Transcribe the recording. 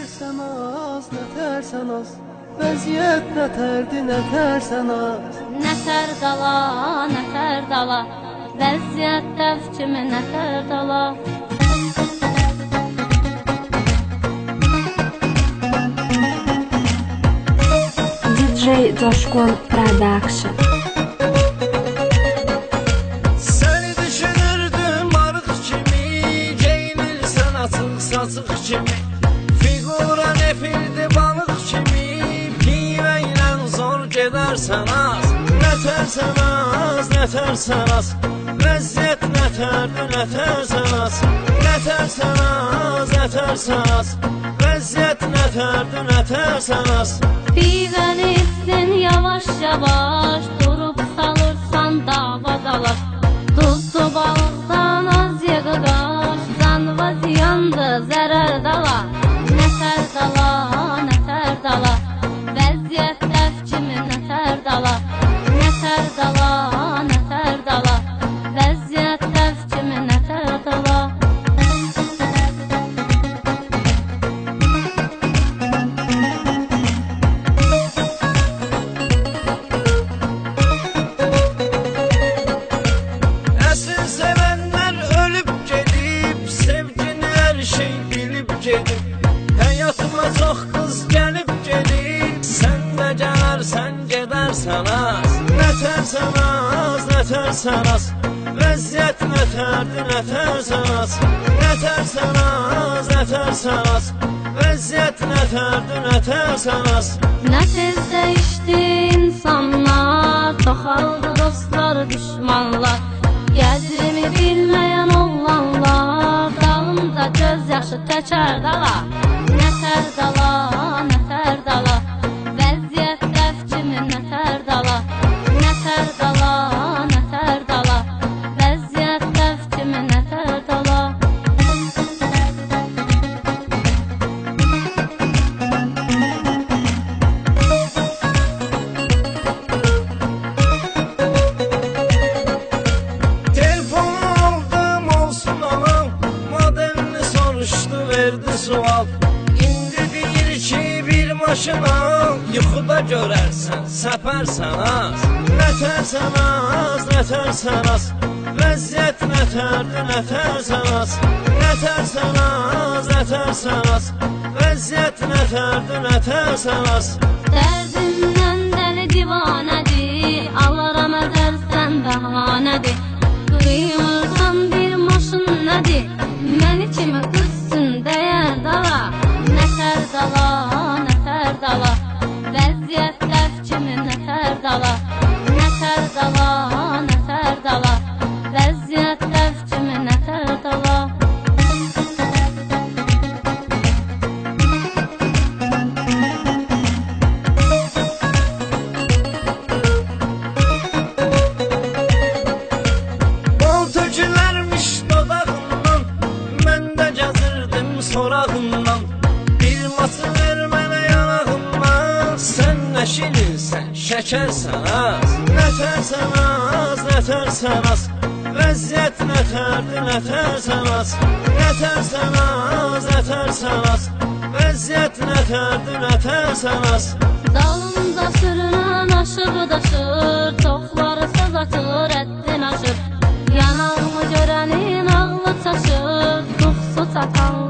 Nətərsən az, nətərsən az, vəziyyət nətərdi, nətərsən az. Nətər dala, vəziyyət dəv kimi nətər dala. DJ Coşkun Production. Səni düşünürdüm arıq kimi, geyinirsən açıq saçıq kimi. Figura nefildi balıq kimi, pivə ilə zor gedərsən az. Nətərsən az, nətərsən az, vəziyyət nətərdi, nətərsən az. Nətərsən az, nətərsən az, vəziyyət nətərdi, nətərsən az. Pivəni içsin yavaş yavaş, durub salırsan dava dalaş. Duzlu balıqdan az yığıqaş, canva ziyandı zərər dala. Nətər dala, vəziyyət dəv kimi nətər dala. Nətər dala, vəziyyət dəv kimi nətər dala. Həyatıma çox qız gəlib gedib, sən də gələrsən, gedərsən az. Nətərsən az, nətərsən az, vəziyyət nətərdi, nətərsən az. Nətərsən az, nətərsən az, vəziyyət nətərdi, nətərsən az. Nə tez dəyişdi insanlar, çoxaldı dostlar, düşmanlar. Qədrimi bilməyən oğlanlar, dağımda göz yaşı təkər dala. Nətər dala, vəziyyət dəv kimi nətər dala. Nətər dala, vəziyyət dəv kimi nətər dala. Telefonu aldım olsun anam, modelini soruşdu verdi sual. Maşına yuxuda görərsən, səpərsən az. Nətərsən az, nətərsən az, vəziyyət nətərdi, nətərsən az. Nətərsən az, nətərsən az, vəziyyət nətərdi, nətərsən az. Dərdimdən dəli divanədir, alaram əzərsən bəhanədir. Qıymırsan bir maşın nədir, məni kimi qızsın dəyər dala. Nətər dala, vəziyyət dəv kimi nətər dala. Nətər dala, vəziyyət dəv kimi nətər dala. Bal tökülərmiş dodağından, mən də gəzirdim sorağından. Bir matı ver mənə yanağımdan, sən nə şirinsən, şəkərsən az. Nətərsən az, nətərsən az, vəziyyət nətərdi, nətərsən az. Nətərsən az, nətərsən az, vəziyyət nətərdi, nətərsən az. Dalında sürünən aşığı daşır, çoxları söz açır, əddin aşır. Yanağımı görənin ağlı çaşır, tuxsu çatan